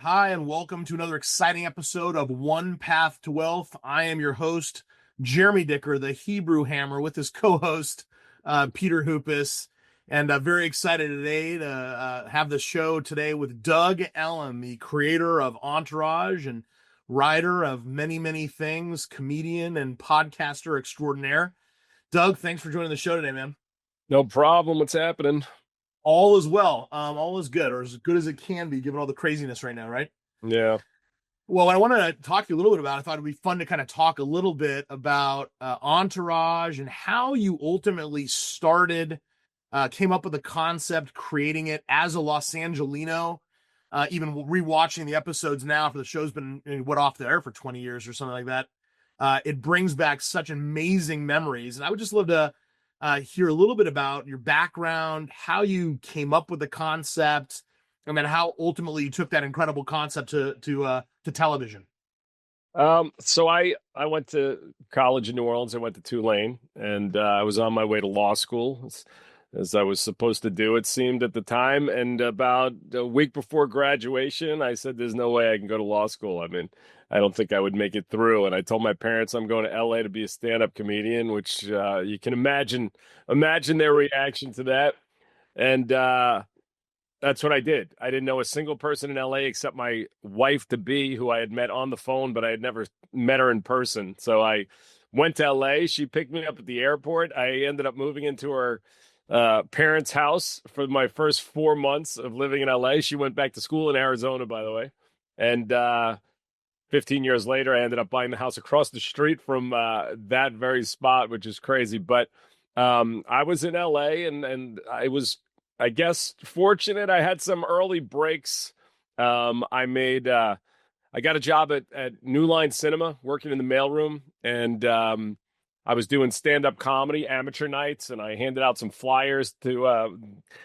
Hi, and welcome to another exciting episode of One Path to Wealth. I am your host, Jeremy Dicker, the Hebrew Hammer, with his co-host, Peter Hoopus. And very excited today to have the show today with Doug Ellin, the creator of Entourage and writer of many, many things, comedian and podcaster extraordinaire. Doug, thanks for joining the show today, man. No problem. What's happening? All is well. All is good, or as good as it can be, given all the craziness right now, right? Yeah. Well, what I wanted to talk to you a little bit about, I thought it'd be fun to kind of talk a little bit about Entourage and how you ultimately started, came up with the concept, creating it as a Los Angelino. Even rewatching the episodes now, for the show's been off the air for 20 years or something like that. It brings back such amazing memories, and I would just love to hear a little bit about your background, how you came up with the concept, and then how ultimately you took that incredible concept to television. So I went to college in New Orleans. I went to Tulane, and I was on my way to law school, as I was supposed to do, it seemed at the time. And about a week before graduation, I said, "There's no way I can go to law school. I mean, I don't think I would make it through." And I told my parents I'm going to LA to be a stand-up comedian, which you can imagine their reaction to that. And that's what I did. I didn't know a single person in LA except my wife to be, who I had met on the phone, but I had never met her in person. So I went to LA. She picked me up at the airport. I ended up moving into her parents' house for my first 4 months of living in LA. She went back to school in Arizona, by the way. And 15 years later, I ended up buying the house across the street from that very spot, which is crazy. But I was in LA, and I was, I guess, fortunate. I had some early breaks. I got a job at New Line Cinema, working in the mailroom, and I was doing stand-up comedy, amateur nights, and I handed out some flyers to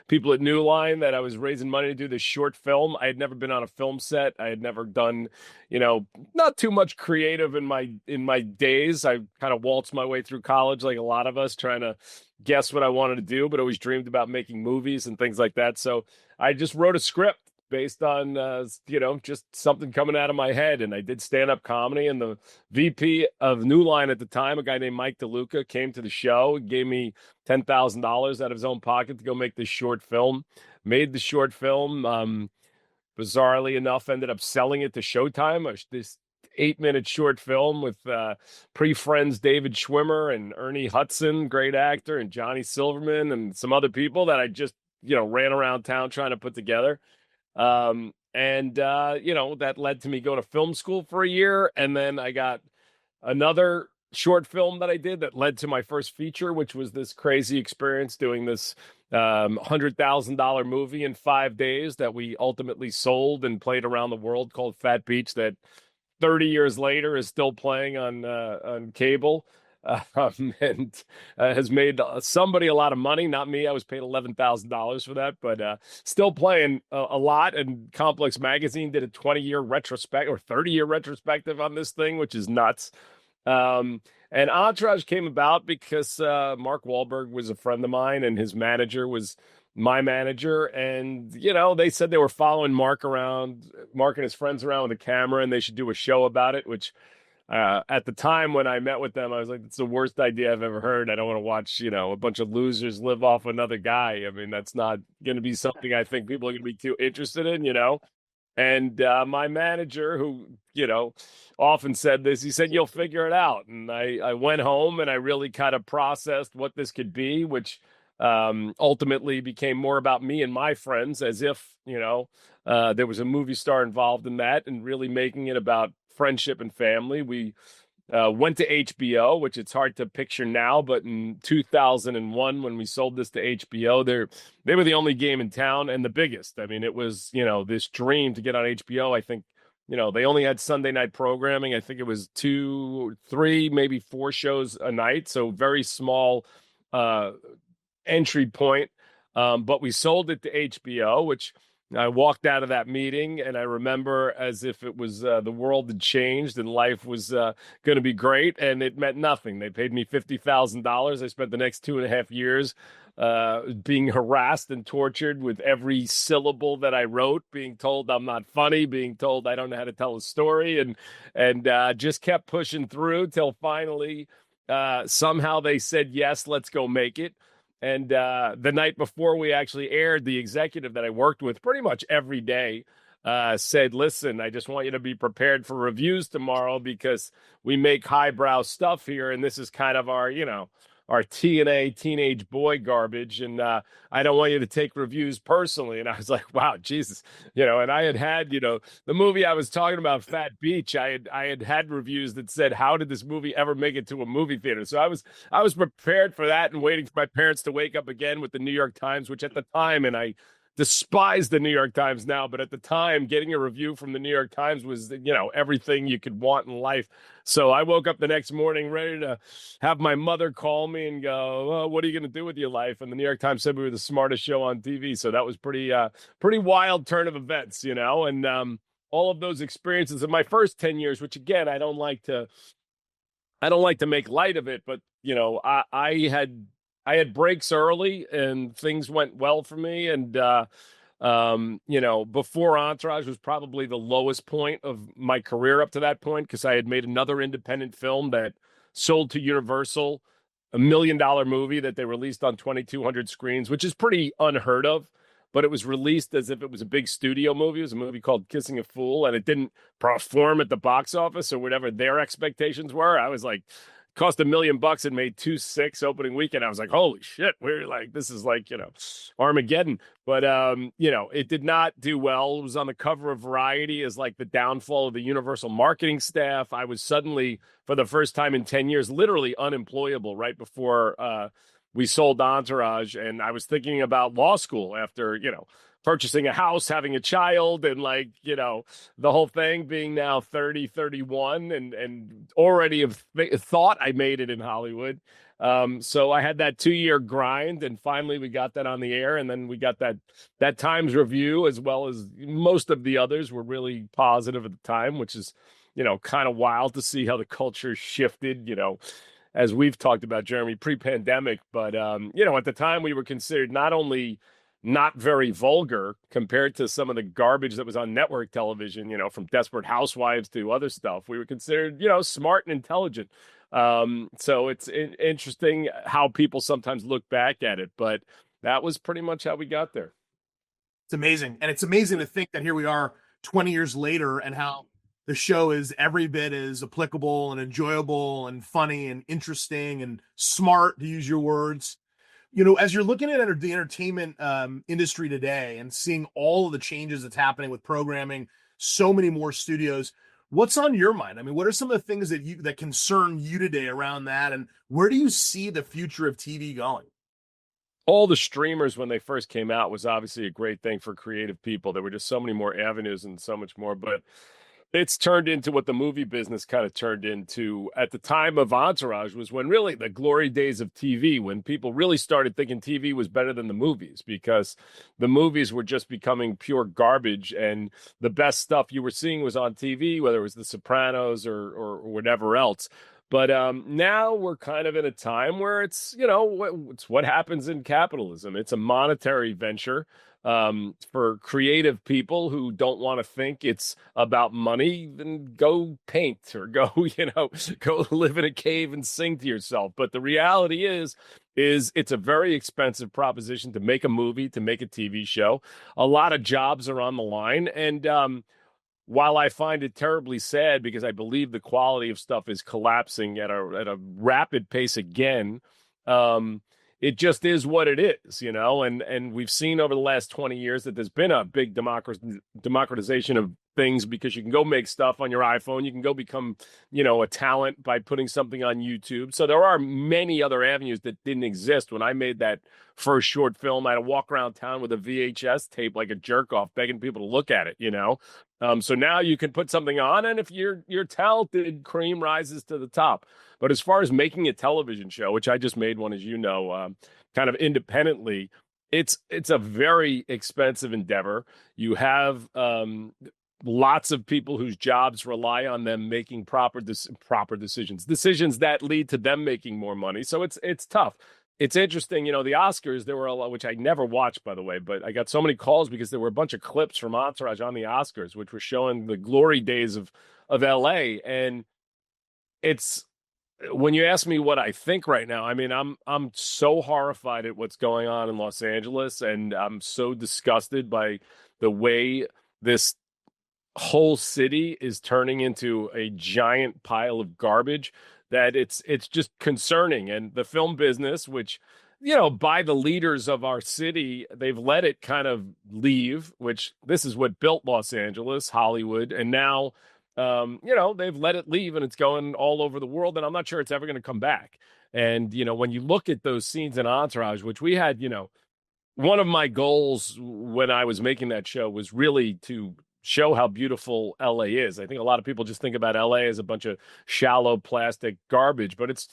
people at New Line that I was raising money to do this short film. I had never been on a film set. I had never done, not too much creative in my days. I kind of waltzed my way through college like a lot of us, trying to guess what I wanted to do, but always dreamed about making movies and things like that. So I just wrote a script based on just something coming out of my head, and I did stand-up comedy. And the VP of New Line at the time, a guy named Mike DeLuca, came to the show, gave me $10,000 out of his own pocket to go make this short film. Made the short film. Bizarrely enough, ended up selling it to Showtime. This 8-minute short film with pre-friends David Schwimmer and Ernie Hudson, great actor, and Johnny Silverman, and some other people that I just ran around town trying to put together. That led to me going to film school for a year. And then I got another short film that I did that led to my first feature, which was this crazy experience doing this $100,000 movie in 5 days that we ultimately sold and played around the world, called Fat Beach, that 30 years later is still playing on cable. And has made somebody a lot of money, not me. I was paid $11,000 for that, but still playing a lot. And Complex Magazine did a 20-year retrospect or 30-year retrospective on this thing, which is nuts. And Entourage came about because Mark Wahlberg was a friend of mine, and his manager was my manager. And they said they were following Mark and his friends around with a camera, and they should do a show about it, which at the time when I met with them, I was like, "It's the worst idea I've ever heard. I don't want to watch, a bunch of losers live off another guy. I mean, that's not going to be something I think people are going to be too interested in." And my manager, who, often said this, he said, "You'll figure it out." And I went home and I really kind of processed what this could be, which ultimately became more about me and my friends, as if, there was a movie star involved in that, and really making it about friendship and family. We went to HBO, which it's hard to picture now, but in 2001, when we sold this to HBO, they were the only game in town and the biggest. I mean, it was, this dream to get on HBO. I think, they only had Sunday night programming. I think it was 2, 3, maybe 4 shows a night. So very small entry point. But we sold it to HBO, which I walked out of that meeting, and I remember as if it was the world had changed and life was going to be great, and it meant nothing. They paid me $50,000. I spent the next 2.5 years being harassed and tortured with every syllable that I wrote, being told I'm not funny, being told I don't know how to tell a story, and just kept pushing through till finally somehow they said yes, let's go make it. And the night before we actually aired, the executive that I worked with pretty much every day said, listen, I just want you to be prepared for reviews tomorrow because we make highbrow stuff here. And this is kind of our, our TNA teenage boy garbage. And I don't want you to take reviews personally. And I was like, wow, Jesus, and I had, the movie I was talking about, Fat Beach, I had reviews that said, how did this movie ever make it to a movie theater? So I was prepared for that and waiting for my parents to wake up again with the New York Times, which at the time, and I despise the New York Times now, but at the time, getting a review from the New York Times was, everything you could want in life. So I woke up the next morning ready to have my mother call me and go, oh, what are you going to do with your life? And the New York Times said we were the smartest show on TV. So that was pretty wild turn of events, and all of those experiences in my first 10 years, which again, I don't like to make light of it, but I had breaks early and things went well for me. And before Entourage was probably the lowest point of my career up to that point because I had made another independent film that sold to Universal, $1 million movie that they released on 2,200 screens, which is pretty unheard of. But it was released as if it was a big studio movie. It was a movie called Kissing a Fool, and it didn't perform at the box office or whatever their expectations were. I was like, cost $1 million and made 2.6 opening weekend. I was like, holy shit, we're like, this is like, Armageddon. But it did not do well. It was on the cover of Variety as like the downfall of the Universal marketing staff. I was suddenly, for the first time in 10 years, literally unemployable right before we sold Entourage. And I was thinking about law school after, purchasing a house, having a child, and like, the whole thing, being now 30, 31, and already have thought I made it in Hollywood. So I had that 2-year grind, and finally we got that on the air, and then we got that Times review, as well as most of the others were really positive at the time, which is, kind of wild to see how the culture shifted, as we've talked about, Jeremy, pre-pandemic. But, at the time we were considered not only not very vulgar compared to some of the garbage that was on network television, from Desperate Housewives to other stuff. We were considered, smart and intelligent. So it's interesting how people sometimes look back at it, but that was pretty much how we got there. It's amazing. And it's amazing to think that here we are 20 years later and how the show is every bit as applicable and enjoyable and funny and interesting and smart, to use your words. As you're looking at the entertainment industry today and seeing all of the changes that's happening with programming, so many more studios, what's on your mind? I mean, what are some of the things that concern you today around that? And where do you see the future of TV going? All the streamers, when they first came out, was obviously a great thing for creative people. There were just so many more avenues and so much more, but it's turned into what the movie business kind of turned into at the time of Entourage, was when really the glory days of TV, when people really started thinking TV was better than the movies because the movies were just becoming pure garbage, and the best stuff you were seeing was on TV, whether it was The Sopranos or whatever else. But now we're kind of in a time where it's what happens in capitalism. It's a monetary venture. For creative people who don't want to think it's about money, then go paint or go, go live in a cave and sing to yourself. But the reality is it's a very expensive proposition to make a movie, to make a TV show. A lot of jobs are on the line. And while I find it terribly sad because I believe the quality of stuff is collapsing at a rapid pace again, it just is what it is, and we've seen over the last 20 years that there's been a big democratization of things because you can go make stuff on your iPhone. You can go become, a talent by putting something on YouTube. So there are many other avenues that didn't exist when I made that first short film. I had to walk around town with a VHS tape like a jerk off, begging people to look at it, So now you can put something on, and if you're talented, cream rises to the top. But as far as making a television show, which I just made one, as kind of independently, it's a very expensive endeavor. You have lots of people whose jobs rely on them making proper decisions that lead to them making more money. So it's tough. It's interesting, the Oscars, there were a lot, which I never watched, by the way, but I got so many calls because there were a bunch of clips from Entourage on the Oscars, which were showing the glory days of LA. And it's when you ask me what I think right now, I mean, I'm so horrified at what's going on in Los Angeles, and I'm so disgusted by the way this whole city is turning into a giant pile of garbage that it's just concerning. And the film business, which by the leaders of our city, they've let it kind of leave, which this is what built Los Angeles, Hollywood, and now they've let it leave and it's going all over the world, and I'm not sure it's ever going to come back. And when you look at those scenes in Entourage, which we had, one of my goals when I was making that show was really to show how beautiful LA is. I think a lot of people just think about LA as a bunch of shallow plastic garbage, but it's,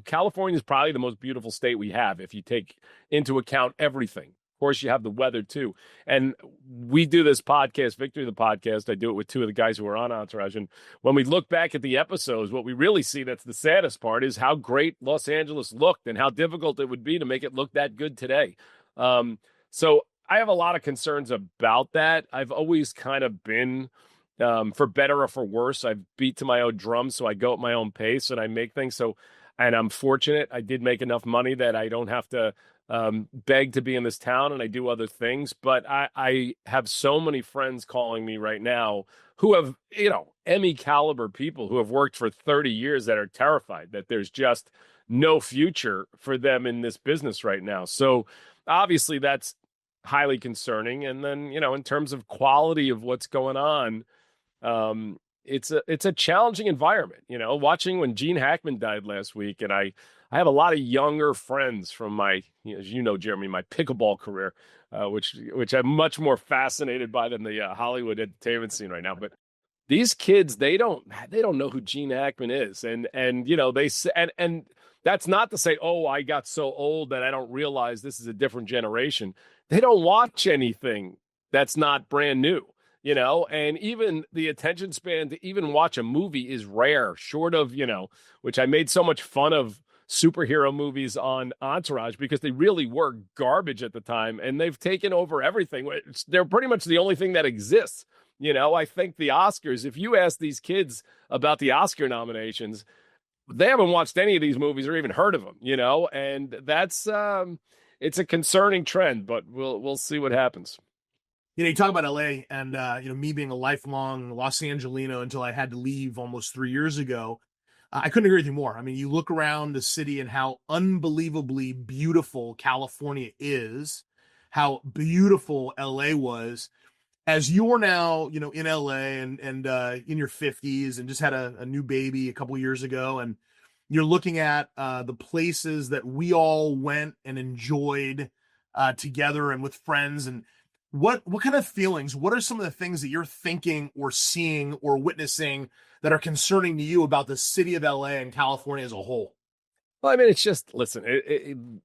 California is probably the most beautiful state we have if you take into account everything. Of course, you have the weather too. And we do this podcast, Victory the Podcast. I do it with two of the guys who are on Entourage. And when we look back at the episodes, what we really see that's the saddest part is how great Los Angeles looked and how difficult it would be to make it look that good today. So I have a lot of concerns about that. I've always kind of been, for better or for worse, I've beat to my own drum, so I go at my own pace and I make things. And I'm fortunate. I did make enough money that I don't have to beg to be in this town, and I do other things. But I have so many friends calling me right now who have, Emmy caliber people who have worked for 30 years that are terrified that there's just no future for them in this business right now. So obviously that's highly concerning. And then, in terms of quality of what's going on, it's a challenging environment, watching when Gene Hackman died last week. And I have a lot of younger friends from my, as Jeremy, my pickleball career, which I'm much more fascinated by than the Hollywood entertainment scene right now. But these kids, they don't know who Gene Hackman is. And they say, and that's not to say, oh, I got so old that I don't realize this is a different generation. They don't watch anything that's not brand new, and even the attention span to even watch a movie is rare, short of, which I made so much fun of superhero movies on Entourage because they really were garbage at the time, and they've taken over everything. They're pretty much the only thing that exists. I think the Oscars, if you ask these kids about the Oscar nominations, they haven't watched any of these movies or even heard of them, and that's it's a concerning trend, but we'll see what happens. You talk about LA and me being a lifelong Los Angelino until I had to leave almost 3 years ago. I couldn't agree with you more. I mean, you look around the city and how unbelievably beautiful California is, how beautiful LA was. As you're now, in LA and in your 50s and just had a new baby a couple years ago, and you're looking at the places that we all went and enjoyed together and with friends, and what kind of feelings, what are some of the things that you're thinking or seeing or witnessing that are concerning to you about the city of LA and California as a whole? Well, I mean, it's just, listen,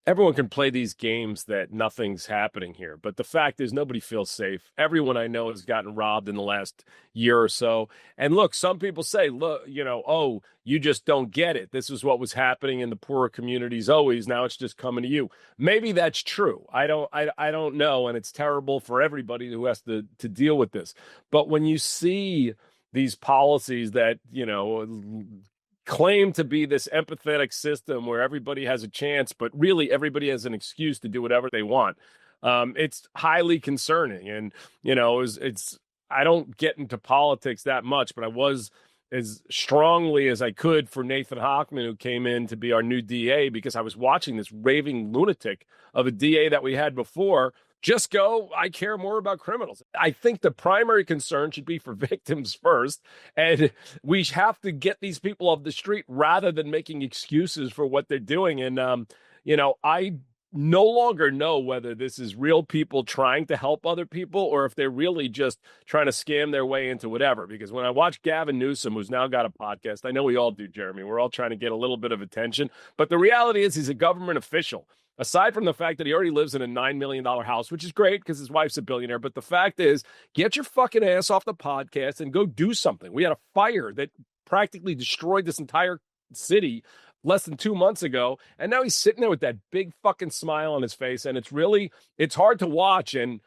everyone can play these games that nothing's happening here, but the fact is nobody feels safe. Everyone I know has gotten robbed in the last year or so. And look, some people say, look, oh, you just don't get it. This is what was happening in the poorer communities always. Now it's just coming to you. Maybe that's true. I don't know. And it's terrible for everybody who has to deal with this. But when you see these policies that, claim to be this empathetic system where everybody has a chance, but really everybody has an excuse to do whatever they want. It's highly concerning. And, I don't get into politics that much, but I was as strongly as I could for Nathan Hochman, who came in to be our new DA, because I was watching this raving lunatic of a DA that we had before just go, I care more about criminals. I think the primary concern should be for victims first. And we have to get these people off the street rather than making excuses for what they're doing. And, I no longer know whether this is real people trying to help other people or if they're really just trying to scam their way into whatever. Because when I watch Gavin Newsom, who's now got a podcast, I know we all do, Jeremy, we're all trying to get a little bit of attention. But the reality is he's a government official. Aside from the fact that he already lives in a $9 million house, which is great because his wife's a billionaire. But the fact is, get your fucking ass off the podcast and go do something. We had a fire that practically destroyed this entire city less than 2 months ago. And now he's sitting there with that big fucking smile on his face. And it's hard to watch. And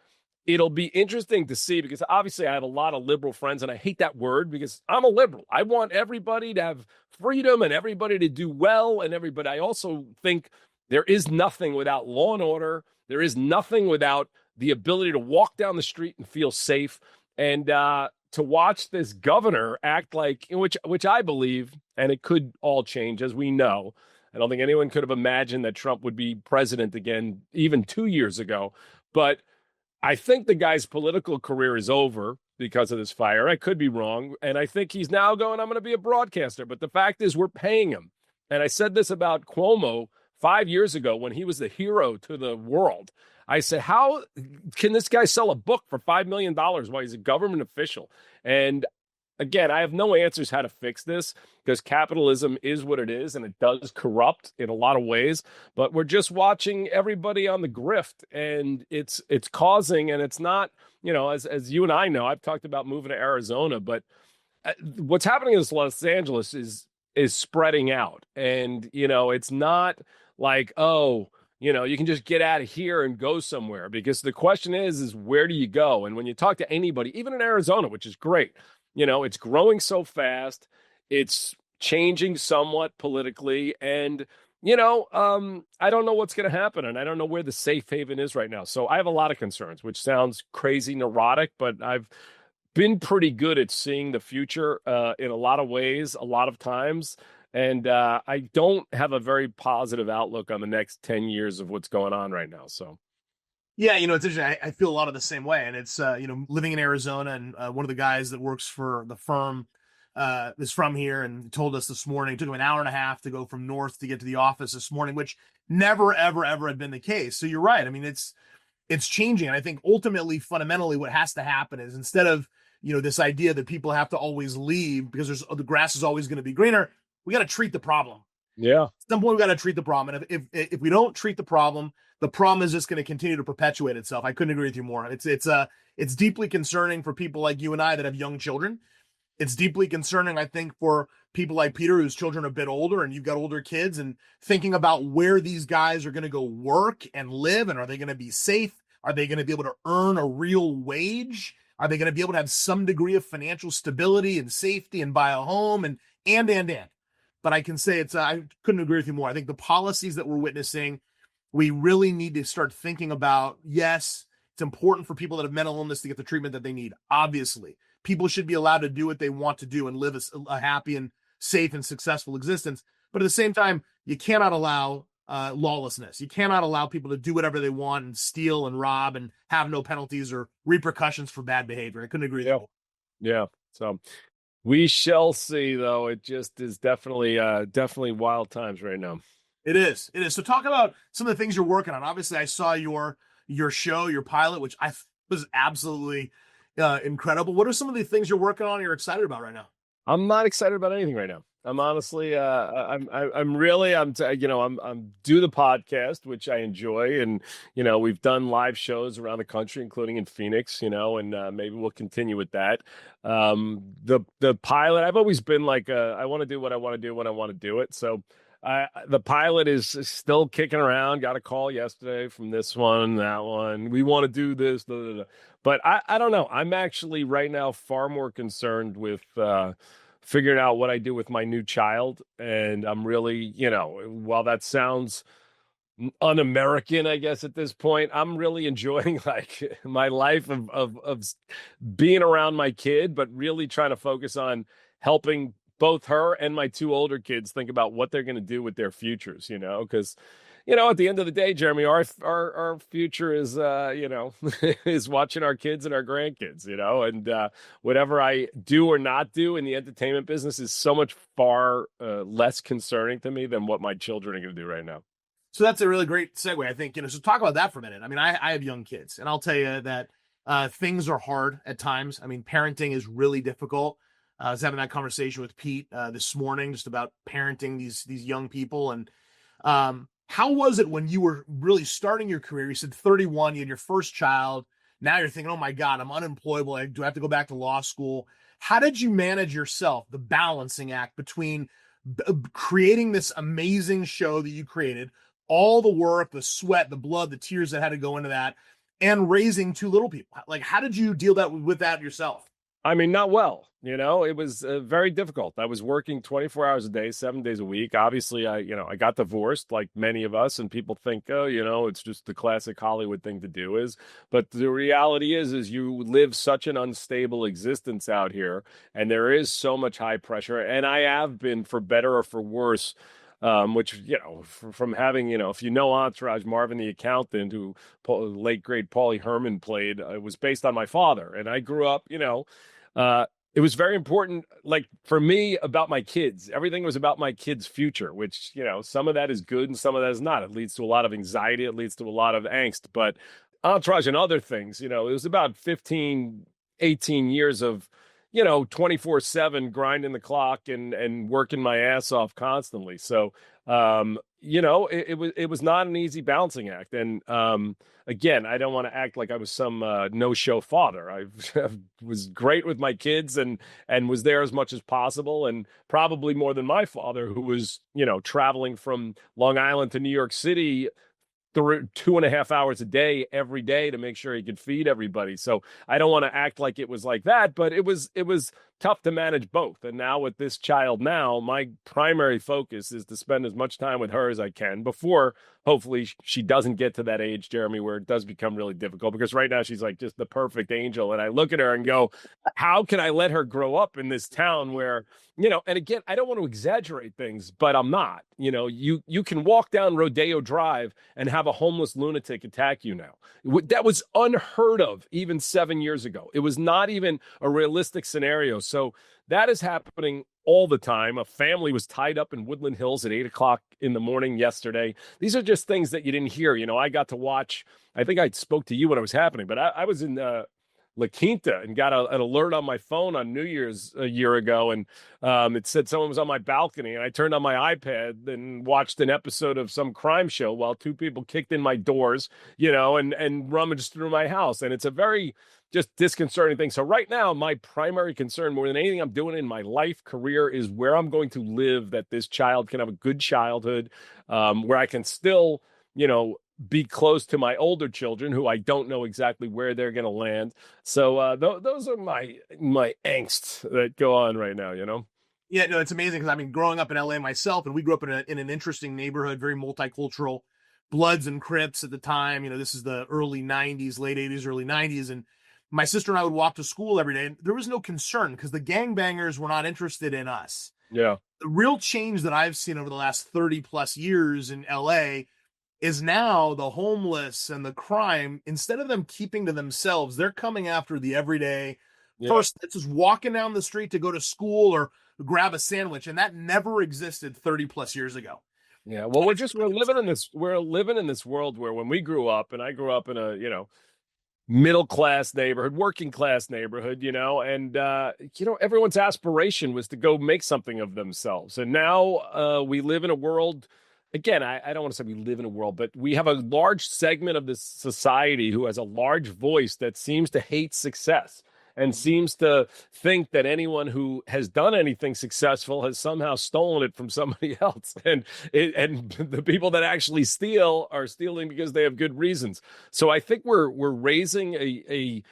it'll be interesting to see because obviously I have a lot of liberal friends and I hate that word because I'm a liberal. I want everybody to have freedom and everybody to do well and everybody. I also think there is nothing without law and order. There is nothing without the ability to walk down the street and feel safe. And to watch this governor act like, which I believe, and it could all change as we know. I don't think anyone could have imagined that Trump would be president again even 2 years ago. But I think the guy's political career is over because of this fire. I could be wrong. And I think he's now going, I'm going to be a broadcaster. But the fact is, we're paying him. And I said this about Cuomo 5 years ago when he was the hero to the world. I said, how can this guy sell a book for $5 million while he's a government official? And again, I have no answers how to fix this because capitalism is what it is and it does corrupt in a lot of ways. But we're just watching everybody on the grift, and it's causing, and it's not, as you and I know, I've talked about moving to Arizona, but what's happening in Los Angeles is spreading out, and it's not like, oh, you can just get out of here and go somewhere, because the question is where do you go? And when you talk to anybody, even in Arizona, which is great, it's growing so fast, it's changing somewhat politically, and I don't know what's going to happen, and I don't know where the safe haven is right now. So I have a lot of concerns, which sounds crazy neurotic, but I've been pretty good at seeing the future in a lot of ways, a lot of times. And I don't have a very positive outlook on the next 10 years of what's going on right now. So, yeah, it's interesting. I feel a lot of the same way. And it's, living in Arizona, and one of the guys that works for the firm is from here and told us this morning, it took him an hour and a half to go from north to get to the office this morning, which never, ever, ever had been the case. So you're right. I mean, it's changing. And I think ultimately, fundamentally, what has to happen is, instead of, this idea that people have to always leave because the grass is always going to be greener, we got to treat the problem. yeah. At some point, we got to treat the problem. And if we don't treat the problem is just going to continue to perpetuate itself. I couldn't agree with you more. It's deeply concerning for people like you and I that have young children. It's deeply concerning, I think, for people like Peter, whose children are a bit older, and you've got older kids, and thinking about where these guys are going to go work and live, and are they going to be safe? Are they going to be able to earn a real wage? Are they going to be able to have some degree of financial stability and safety and buy a home and. But I can say I couldn't agree with you more. I think the policies that we're witnessing, we really need to start thinking about. Yes, it's important for people that have mental illness to get the treatment that they need. Obviously, people should be allowed to do what they want to do and live a happy and safe and successful existence. But at the same time, you cannot allow lawlessness. You cannot allow people to do whatever they want and steal and rob and have no penalties or repercussions for bad behavior. I couldn't agree with you. Yeah. So we shall see, though. It just is definitely wild times right now. It is. So talk about some of the things you're working on. Obviously, I saw your show, your pilot, which I was absolutely incredible. What are some of the things you're working on and you're excited about right now? I'm not excited about anything right now. I'm honestly, I'm do the podcast, which I enjoy. And, we've done live shows around the country, including in Phoenix, and maybe we'll continue with that. The pilot, I've always been like, I want to do what I want to do when I want to do it. So the pilot is still kicking around. Got a call yesterday from this one, that one. We want to do this, blah, blah, blah. But I don't know. I'm actually right now far more concerned with figuring out what I do with my new child. And I'm really, while that sounds un-American, I guess at this point, I'm really enjoying like my life of being around my kid, but really trying to focus on helping both her and my two older kids think about what they're going to do with their futures, because at the end of the day, Jeremy, our future is, is watching our kids and our grandkids, and whatever I do or not do in the entertainment business is so much far less concerning to me than what my children are going to do right now. So that's a really great segue, I think. So talk about that for a minute. I mean, I have young kids, and I'll tell you that things are hard at times. I mean, parenting is really difficult. I was having that conversation with Pete this morning just about parenting these young people, and How was it when you were really starting your career? You said 31, you had your first child. Now you're thinking, oh my God, I'm unemployable. Do I have to go back to law school? How did you manage yourself, the balancing act between creating this amazing show that you created, all the work, the sweat, the blood, the tears that had to go into that, and raising two little people? Like, how did you deal with that yourself? I mean, not well. It was very difficult. I was working 24 hours a day, 7 days a week. Obviously, I got divorced like many of us, and people think, oh, it's just the classic Hollywood thing to do is. But the reality is you live such an unstable existence out here, and there is so much high pressure. And I have been, for better or for worse, which, from having, if you know Entourage, Marvin the accountant, who late great Paulie Herman played, was based on my father. And I grew up, it was very important, like for me, about my kids. Everything was about my kids' future, which, some of that is good and some of that is not. It leads to a lot of anxiety. It leads to a lot of angst. But Entourage and other things, it was about 15, 18 years of, 24/7 grinding the clock and working my ass off constantly. So, it was not an easy balancing act. And, again, I don't want to act like I was some no-show father. I was great with my kids and was there as much as possible, and probably more than my father, who was, traveling from Long Island to New York City through 2.5 hours a day every day to make sure he could feed everybody. So I don't want to act like it was like that, but it was tough to manage both. And now with this child, my primary focus is to spend as much time with her as I can before hopefully she doesn't get to that age, Jeremy, where it does become really difficult, because right now she's like just the perfect angel. And I look at her and go, how can I let her grow up in this town where, and again, I don't want to exaggerate things, but I'm not. You can walk down Rodeo Drive and have a homeless lunatic attack you now. That was unheard of even 7 years ago. It was not even a realistic scenario. So that is happening all the time. A family was tied up in Woodland Hills at 8 o'clock in the morning yesterday. These are just things that you didn't hear. I got to watch, I think I spoke to you when it was happening, but I was in La Quinta and got an alert on my phone on New Year's a year ago. And it said someone was on my balcony, and I turned on my iPad and watched an episode of some crime show while two people kicked in my doors, and rummaged through my house. And it's a very just disconcerting thing. So right now, my primary concern, more than anything I'm doing in my life, career, is where I'm going to live, that this child can have a good childhood, where I can still, be close to my older children, who I don't know exactly where they're going to land. So those are my angst that go on right now. Yeah, no, it's amazing because I mean, growing up in LA myself, and we grew up in an interesting neighborhood, very multicultural, Bloods and Crips at the time. This is the early '90s, late '80s, early '90s, and my sister and I would walk to school every day, and there was no concern because the gangbangers were not interested in us. Yeah. The real change that I've seen over the last 30 plus years in LA is now the homeless and the crime, instead of them keeping to themselves, they're coming after the everyday person that's just walking down the street to go to school or grab a sandwich. And that never existed 30 plus years ago. Yeah. Well, we're living in this world where, when we grew up, and I grew up in a, middle class neighborhood, working class neighborhood, and everyone's aspiration was to go make something of themselves. And now we live in a world. Again, I don't want to say we live in a world, but we have a large segment of this society who has a large voice that seems to hate success and seems to think that anyone who has done anything successful has somehow stolen it from somebody else. And the people that actually steal are stealing because they have good reasons. So I think we're raising a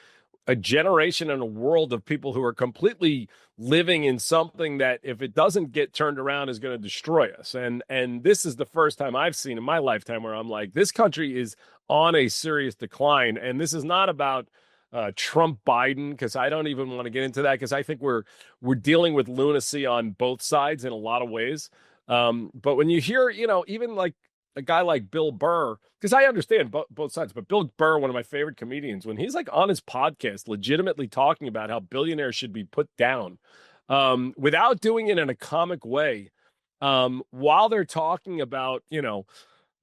generation and a world of people who are completely living in something that, if it doesn't get turned around, is going to destroy us. And this is the first time I've seen in my lifetime where I'm like, this country is on a serious decline. And this is not about Trump Biden, because I don't even want to get into that, because I think we're dealing with lunacy on both sides in a lot of ways. But when you hear, even like a guy like Bill Burr, because I understand both sides, but Bill Burr, one of my favorite comedians, when he's like on his podcast legitimately talking about how billionaires should be put down, without doing it in a comic way, while they're talking about,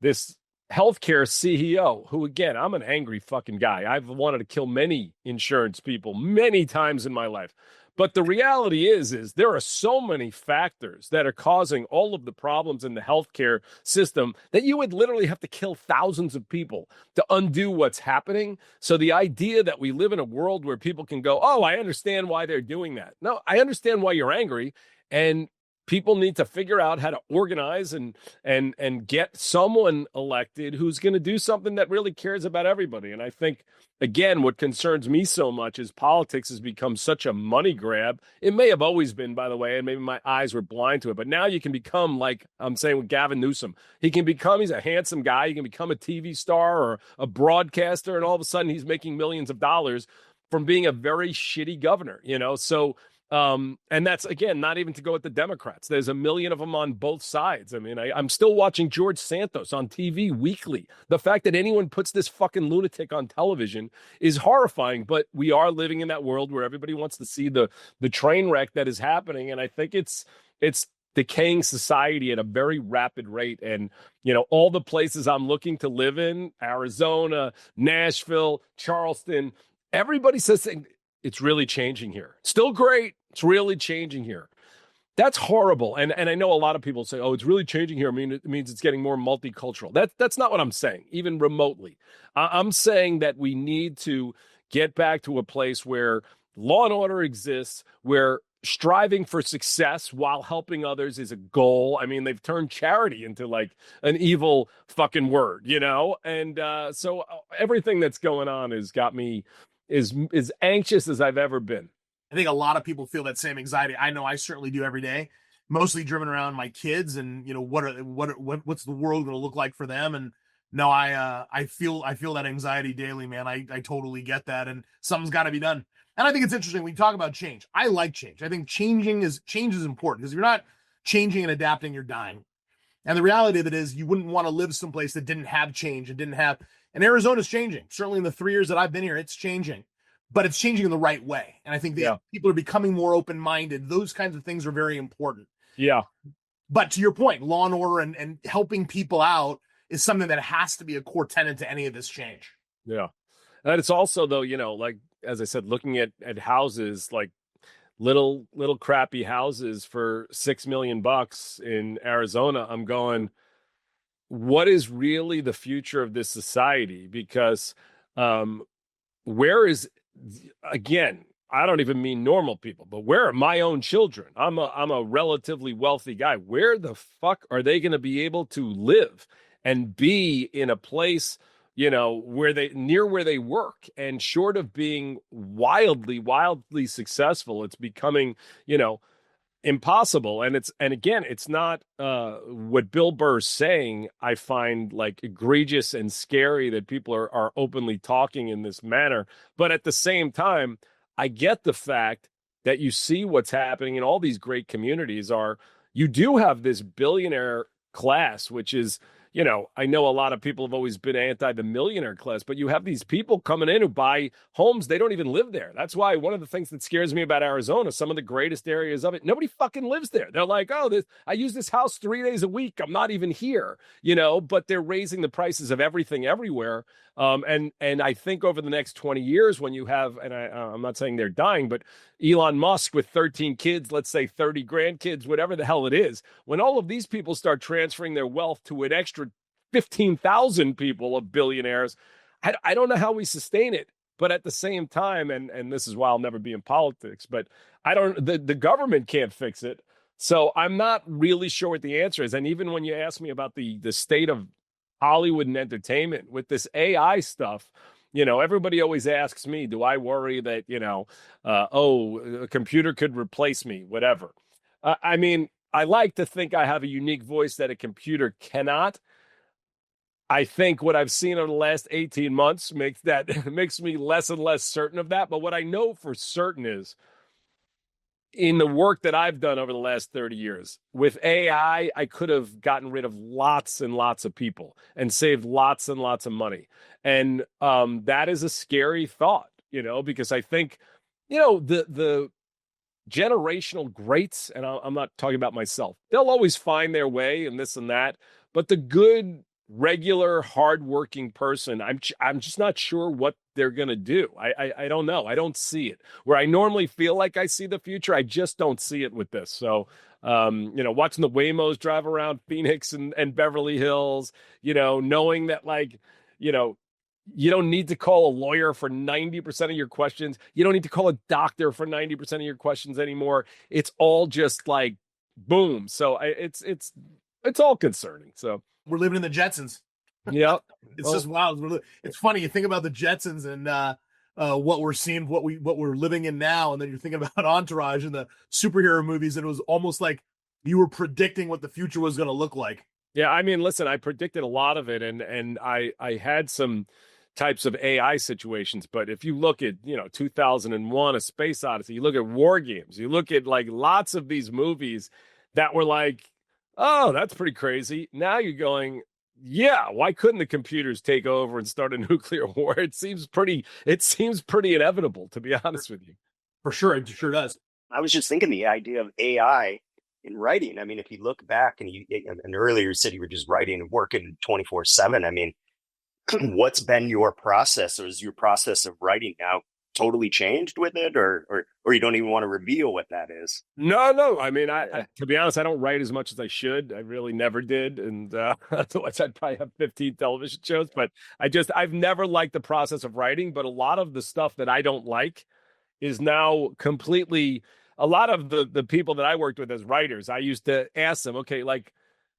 this healthcare CEO, who again, I'm an angry fucking guy. I've wanted to kill many insurance people many times in my life. But the reality is there are so many factors that are causing all of the problems in the healthcare system that you would literally have to kill thousands of people to undo what's happening. So the idea that we live in a world where people can go, "Oh, I understand why they're doing that." No, I understand why you're angry, and people need to figure out how to organize and get someone elected who's going to do something that really cares about everybody. And I think, again, what concerns me so much is politics has become such a money grab. It may have always been, by the way, and maybe my eyes were blind to it, but now you can become, like I'm saying with Gavin Newsom, he's a handsome guy, he can become a TV star or a broadcaster, and all of a sudden he's making millions of dollars from being a very shitty governor, so and that's, again, not even to go with the Democrats. There's a million of them on both sides. I mean, I'm still watching George Santos on TV weekly. The fact that anyone puts this fucking lunatic on television is horrifying, but we are living in that world where everybody wants to see the train wreck that is happening. And I think it's decaying society at a very rapid rate. And, all the places I'm looking to live in, Arizona, Nashville, Charleston, everybody says it's really changing here. Still great. It's really changing here. That's horrible. And I know a lot of people say, "Oh, it's really changing here." I mean, it means it's getting more multicultural. That's not what I'm saying, even remotely. I'm saying that we need to get back to a place where law and order exists, where striving for success while helping others is a goal. I mean, they've turned charity into like an evil fucking word, And so everything that's going on has got me as anxious as I've ever been. I think a lot of people feel that same anxiety. I know I certainly do every day, mostly driven around my kids and what's the world going to look like for them. And no, I feel that anxiety daily, man. I totally get that, and something's got to be done. And I think it's interesting when you talk about change. I like change. I think change is important, because if you're not changing and adapting, you're dying. And the reality of it is, you wouldn't want to live someplace that didn't have change and didn't have. And Arizona's changing. Certainly in the 3 years that I've been here, it's changing, but it's changing in the right way. And I think that people are becoming more open-minded. Those kinds of things are very important. Yeah. But to your point, law and order and helping people out is something that has to be a core tenet to any of this change. Yeah. And it's also, though, like, as I said, looking at houses, like little crappy houses for $6 million in Arizona, I'm going, what is really the future of this society? Because where is, again, I don't even mean normal people, but where are my own children? I'm a relatively wealthy guy. Where the fuck are they going to be able to live and be in a place, where they work? And short of being wildly successful, it's becoming, impossible. And again, it's not what Bill Burr's saying. I find like egregious and scary that people are openly talking in this manner. But at the same time, I get the fact that you see what's happening in all these great communities. You do have this billionaire class, which is, I know a lot of people have always been anti the millionaire class, but you have these people coming in who buy homes. They don't even live there. That's why one of the things that scares me about Arizona, some of the greatest areas of it, nobody fucking lives there. They're like, "Oh, I use this house 3 days a week. I'm not even here," but they're raising the prices of everything everywhere. And I think over the next 20 years, when you have, and I'm not saying they're dying, but Elon Musk with 13 kids, let's say 30 grandkids, whatever the hell it is, when all of these people start transferring their wealth to an extra 15,000 people of billionaires, I don't know how we sustain it. But at the same time, and this is why I'll never be in politics, but the government can't fix it. So I'm not really sure what the answer is. And even when you ask me about the state of Hollywood and entertainment with this AI stuff, everybody always asks me, do I worry that, a computer could replace me, whatever. I mean, I like to think I have a unique voice that a computer cannot. I think what I've seen over the last 18 months makes me less and less certain of that. But what I know for certain is, in the work that I've done over the last 30 years with AI, I could have gotten rid of lots and lots of people and saved lots and lots of money. And that is a scary thought, because I think, the generational greats, and I'm not talking about myself, they'll always find their way and this and that. But the good regular hardworking person, I'm just not sure what they're gonna do. I don't know. I don't see it. Where I normally feel like I see the future, I just don't see it with this. So watching the Waymos drive around Phoenix and Beverly Hills, knowing that like, you know, you don't need to call a lawyer for 90% of your questions. You don't need to call a doctor for 90% of your questions anymore. It's all just like boom. So it's all concerning. So We're living in the Jetsons. yeah, It's just wild. It's funny. You think about the Jetsons and what we're seeing, what we're living in now, and then you're thinking about Entourage and the superhero movies, and it was almost like you were predicting what the future was going to look like. yeah. I mean, listen, I predicted a lot of it, and I had some types of AI situations. But if you look at 2001: A Space Odyssey, you look at War Games, you look at like lots of these movies that were like, oh, that's pretty crazy. Now you're going, yeah, why couldn't the computers take over and start a nuclear war? It seems pretty inevitable, to be honest with you. For sure, it sure does. I was just thinking the idea of AI in writing. I mean, if you look back and earlier you said you were just writing and working 24/7. I mean, what's been your process, or is your process of writing now totally changed with it, or you don't even want to reveal what that is? No. I mean, I to be honest, I don't write as much as I should. I really never did, and otherwise I'd probably have 15 television shows. But I've never liked the process of writing. But a lot of the stuff that I don't like is now completely. A lot of the people that I worked with as writers, I used to ask them, okay, like,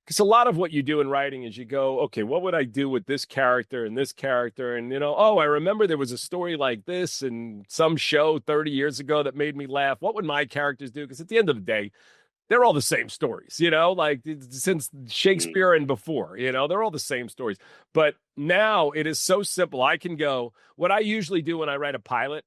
because a lot of what you do in writing is you go, okay, what would I do with this character and this character? And, oh, I remember there was a story like this in some show 30 years ago that made me laugh. What would my characters do? Because at the end of the day, they're all the same stories, like since Shakespeare and before, they're all the same stories. But now it is so simple. I can go, what I usually do when I write a pilot,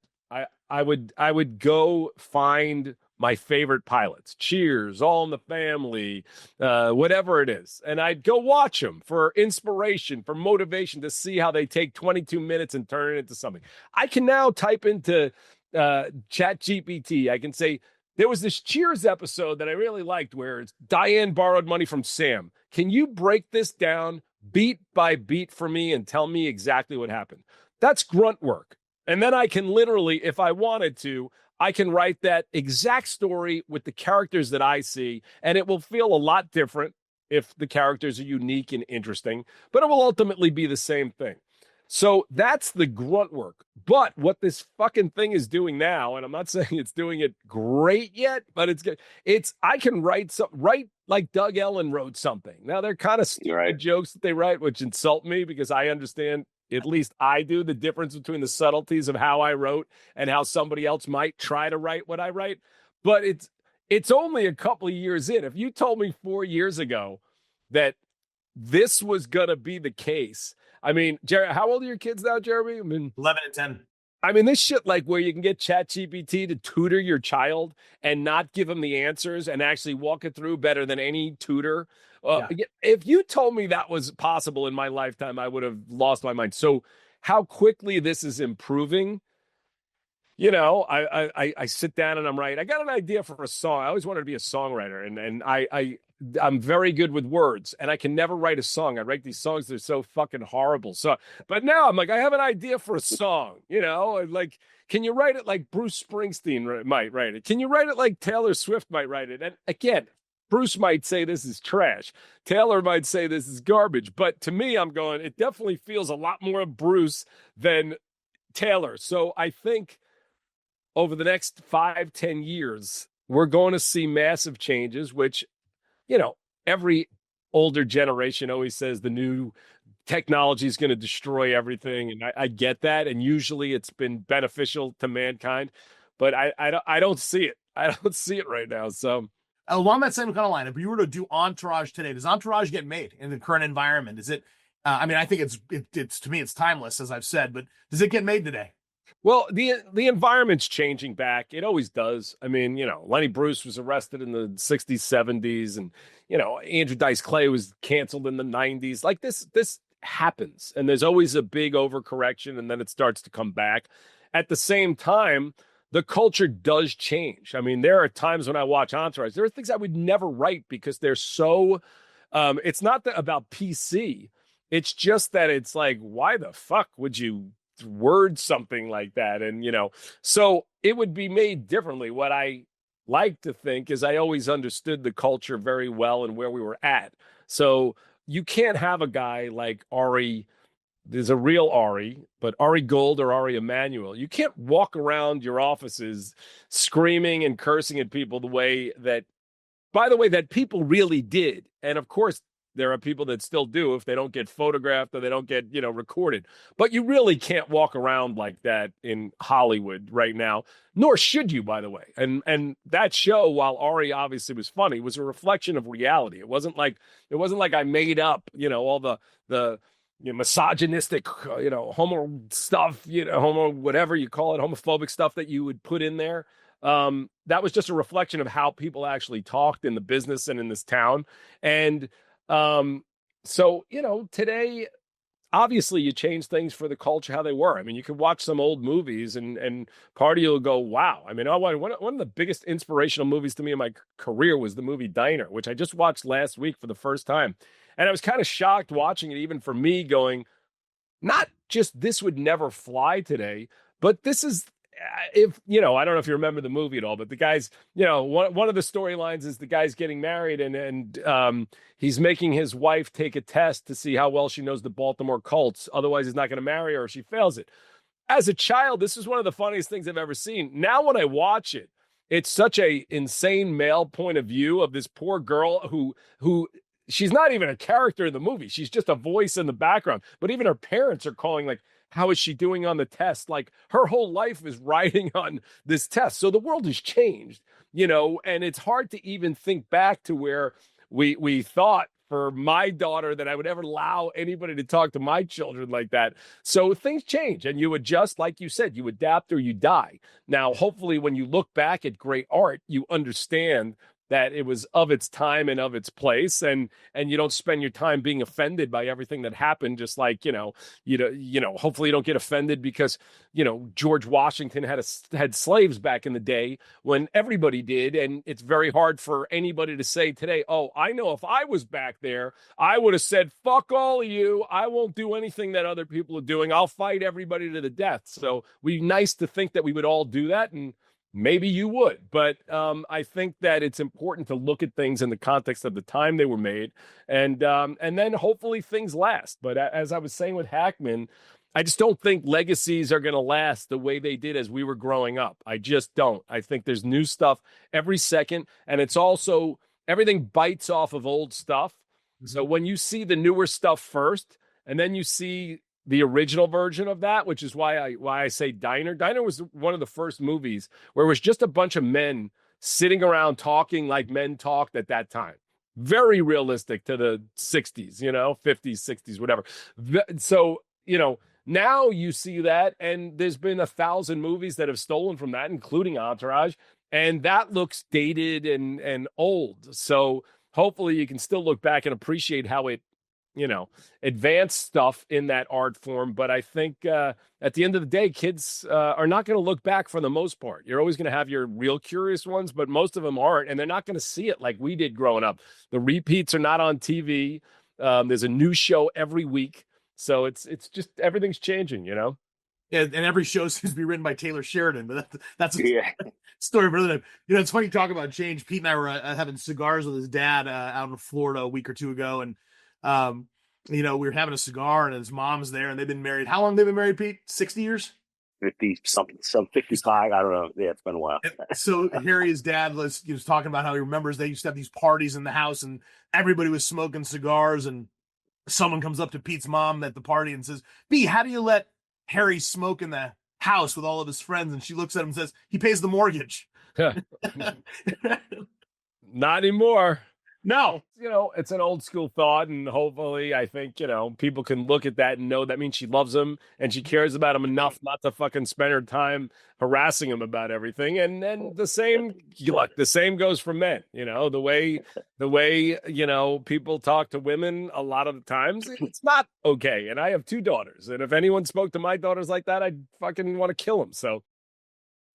I would go find my favorite pilots, Cheers, All in the Family, whatever it is. And I'd go watch them for inspiration, for motivation, to see how they take 22 minutes and turn it into something. I can now type into Chat GPT. I can say, there was this Cheers episode that I really liked where Diane borrowed money from Sam. Can you break this down beat by beat for me and tell me exactly what happened? That's grunt work. And then I can literally, if I wanted to, I can write that exact story with the characters that I see, and it will feel a lot different if the characters are unique and interesting, but it will ultimately be the same thing. So that's the grunt work. But what this fucking thing is doing now, and I'm not saying it's doing it great yet, but it's good. I can write like Doug Ellin wrote something. Now they're kind of stupid Right. jokes that they write, which insult me because I understand, at least I do, the difference between the subtleties of how I wrote and how somebody else might try to write what I write. But it's only a couple of years in. If you told me 4 years ago that this was going to be the case, I mean, Jerry, how old are your kids now, Jeremy? I mean, 11 and 10. I mean, this shit, like where you can get ChatGPT to tutor your child and not give them the answers and actually walk it through better than any tutor. If you told me that was possible in my lifetime, I would have lost my mind. So how quickly this is improving, I sit down and I'm writing. I got an idea for a song. I always wanted to be a songwriter, and I'm very good with words, and I can never write a song. I write these songs that are so fucking horrible. So, but now I'm like, I have an idea for a song, like, can you write it like Bruce Springsteen might write it? Can you write it like Taylor Swift might write it? And again, Bruce might say this is trash. Taylor might say this is garbage. But to me, I'm going, it definitely feels a lot more Bruce than Taylor. So I think over the next 5-10 years, we're going to see massive changes, which, every older generation always says the new technology is going to destroy everything. And I get that. And usually it's been beneficial to mankind, but I don't see it. I don't see it right now. So along that same kind of line, if you were to do Entourage today, does Entourage get made in the current environment? Is it, I mean, I think it's to me, it's timeless, as I've said, but does it get made today? Well, the environment's changing back. It always does. I mean, Lenny Bruce was arrested in the 60s, 70s, and, Andrew Dice Clay was canceled in the 90s. Like this happens, and there's always a big overcorrection, and then it starts to come back. At the same time, the culture does change. I mean, there are times when I watch Entourage, there are things I would never write because they're so, it's not about PC. It's just that it's like, why the fuck would you word something like that? And, so it would be made differently. What I like to think is I always understood the culture very well and where we were at. So you can't have a guy like Ari. There's a real Ari, but Ari Gold or Ari Emanuel. You can't walk around your offices screaming and cursing at people the way that, by the way, that people really did. And of course, there are people that still do if they don't get photographed or they don't get, recorded. But you really can't walk around like that in Hollywood right now, nor should you, by the way. And that show, while Ari obviously was funny, was a reflection of reality. It wasn't like I made up, all the misogynistic, homo stuff, homo whatever you call it, homophobic stuff that you would put in there. That was just a reflection of how people actually talked in the business and in this town. And so, today, obviously you change things for the culture, how they were. I mean, you could watch some old movies and part of you will go, wow. I mean, one of the biggest inspirational movies to me in my career was the movie Diner, which I just watched last week for the first time. And I was kind of shocked watching it, even for me, going, not just this would never fly today, but this is, if I don't know if you remember the movie at all, but the guy's, one of the storylines is the guy's getting married and he's making his wife take a test to see how well she knows the Baltimore Colts. Otherwise, he's not going to marry her if she fails it. As a child, this is one of the funniest things I've ever seen. Now, when I watch it, it's such a insane male point of view of this poor girl who she's not even a character in the movie. She's just a voice in the background. But even her parents are calling, like, how is she doing on the test? Like, her whole life is riding on this test. So the world has changed, and it's hard to even think back to where we thought for my daughter that I would ever allow anybody to talk to my children like that. So things change and you adjust. Like you said, you adapt or you die. Now, hopefully when you look back at great art, you understand that it was of its time and of its place, and you don't spend your time being offended by everything that happened. Just like hopefully you don't get offended because George Washington had slaves back in the day when everybody did, and it's very hard for anybody to say today, oh, I know if I was back there, I would have said, fuck all of you. I won't do anything that other people are doing. I'll fight everybody to the death. So we nice to think that we would all do that, and maybe you would, but I think that it's important to look at things in the context of the time they were made, and then hopefully things last. But as I was saying with Hackman, I just don't think legacies are going to last the way they did as we were growing up. I just don't. I think there's new stuff every second, and it's also everything bites off of old stuff. Mm-hmm. So when you see the newer stuff first, and then you see the original version of that, which is why I say Diner. Diner was one of the first movies where it was just a bunch of men sitting around talking like men talked at that time. Very realistic to the 60s, 50s, 60s, whatever. So, now you see that, and there's been 1,000 movies that have stolen from that, including Entourage, and that looks dated and old. So hopefully you can still look back and appreciate how it advanced stuff in that art form. But I think at the end of the day, kids are not going to look back for the most part. You're always going to have your real curious ones, but most of them aren't, and they're not going to see it like we did growing up. The repeats are not on TV. There's a new show every week. So it's just everything's changing, Yeah, and every show seems to be written by Taylor Sheridan, but that's a story for another time. It's funny talking about change. Pete and I were having cigars with his dad out in Florida a week or two ago, and we were having a cigar and his mom's there, and they've been married. How long they've been married, Pete? 60 years? 50 something, some 55. I don't know. Yeah, it's been a while. So Harry's dad was talking about how he remembers they used to have these parties in the house and everybody was smoking cigars, and someone comes up to Pete's mom at the party and says, B, how do you let Harry smoke in the house with all of his friends? And she looks at him and says, he pays the mortgage. Not anymore. No, it's an old school thought, and hopefully I think, people can look at that and know that means she loves him and she cares about him enough not to fucking spend her time harassing him about everything. And then the same goes for men, the way, people talk to women a lot of the times, it's not okay. And I have 2 daughters, and if anyone spoke to my daughters like that, I'd fucking want to kill them. So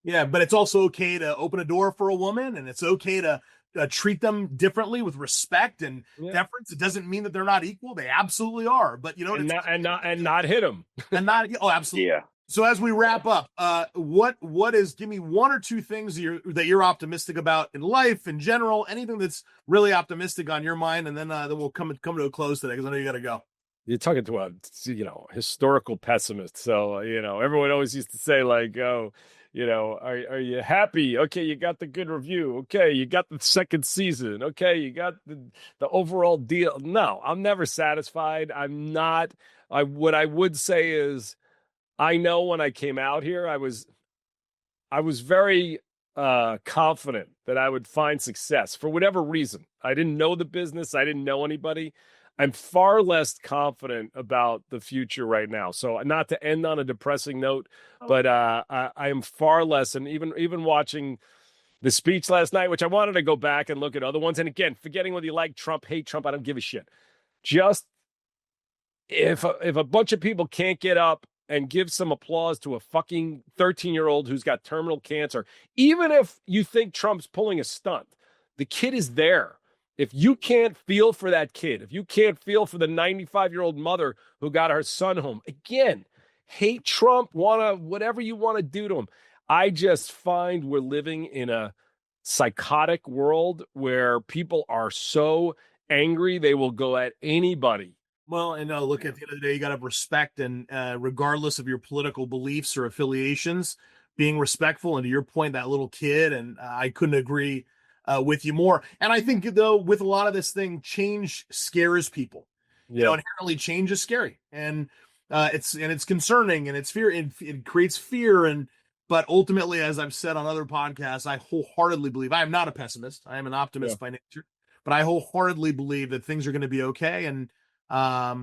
yeah, but it's also okay to open a door for a woman, and it's okay to treat them differently with respect and deference. It doesn't mean that they're not equal. They absolutely are. But not hit them. And not absolutely. Yeah. So as we wrap up, give me one or two things that you're optimistic about in life in general, anything that's really optimistic on your mind, and then we'll come to a close today because I know you got to go. You're talking to a historical pessimist. So everyone always used to say like, oh, are you happy? Okay, you got the good review. Okay, you got the second season. Okay, you got the overall deal. No, I'm never satisfied. I'm not. What I would say is, I know when I came out here, I was very confident that I would find success for whatever reason. I didn't know the business. I didn't know anybody. I'm far less confident about the future right now. So not to end on a depressing note, but I am far less. And even watching the speech last night, which I wanted to go back and look at other ones. And again, forgetting whether you like Trump, hate Trump, I don't give a shit. Just if a bunch of people can't get up and give some applause to a fucking 13-year-old who's got terminal cancer, even if you think Trump's pulling a stunt, the kid is there. If you can't feel for that kid, if you can't feel for the 95-year-old mother who got her son home, again, hate Trump, whatever you want to do to him. I just find we're living in a psychotic world where people are so angry they will go at anybody. Well, and look, at the end of the day, you got to have respect, and regardless of your political beliefs or affiliations, being respectful. And to your point, that little kid, and I couldn't agree with you more. And I think, though, with a lot of this thing, change scares people. Yeah. Inherently, change is scary, and it's concerning, and it's fear. It creates fear, but ultimately, as I've said on other podcasts, I wholeheartedly believe. I am not a pessimist. I am an optimist by nature, but I wholeheartedly believe that things are going to be okay. And I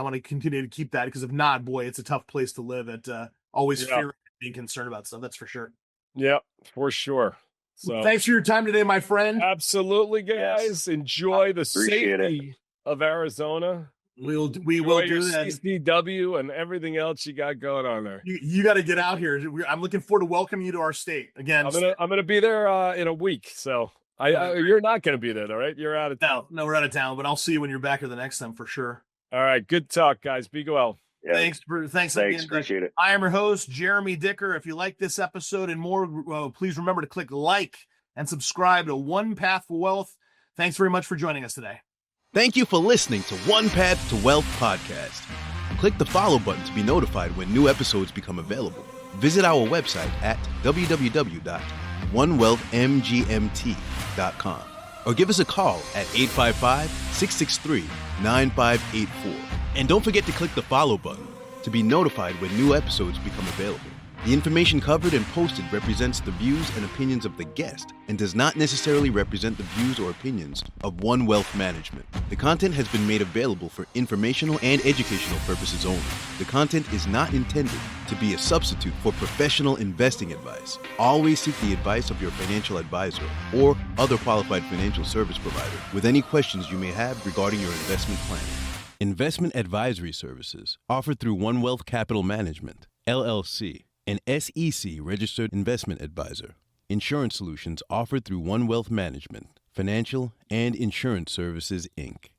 want to continue to keep that, because if not, boy, it's a tough place to live at, always fearing, being concerned about stuff. That's for sure. Yeah, for sure. So thanks for your time today, my friend. Absolutely, guys. Yes. Enjoy the safety of Arizona. We will do that. CCW and everything else you got going on there. You got to get out here. I'm looking forward to welcoming you to our state again. I'm gonna be there in a week, so you're not gonna be there, all right? You're out of town. No, we're out of town, but I'll see you when you're back here the next time for sure. All right, good talk, guys. Be well. Yeah. Thanks again. Appreciate it. I am your host, Jeremy Dicker. If you like this episode and more, please remember to click like and subscribe to One Path to Wealth. Thanks very much for joining us today. Thank you for listening to One Path to Wealth podcast. Click the follow button to be notified when new episodes become available. Visit our website at www.onewealthmgmt.com or give us a call at 855-663-9584. And don't forget to click the follow button to be notified when new episodes become available. The information covered and posted represents the views and opinions of the guest and does not necessarily represent the views or opinions of One Wealth Management. The content has been made available for informational and educational purposes only. The content is not intended to be a substitute for professional investing advice. Always seek the advice of your financial advisor or other qualified financial service provider with any questions you may have regarding your investment planning. Investment advisory services offered through One Wealth Capital Management, LLC, an SEC-registered investment advisor. Insurance solutions offered through One Wealth Management, Financial and Insurance Services, Inc.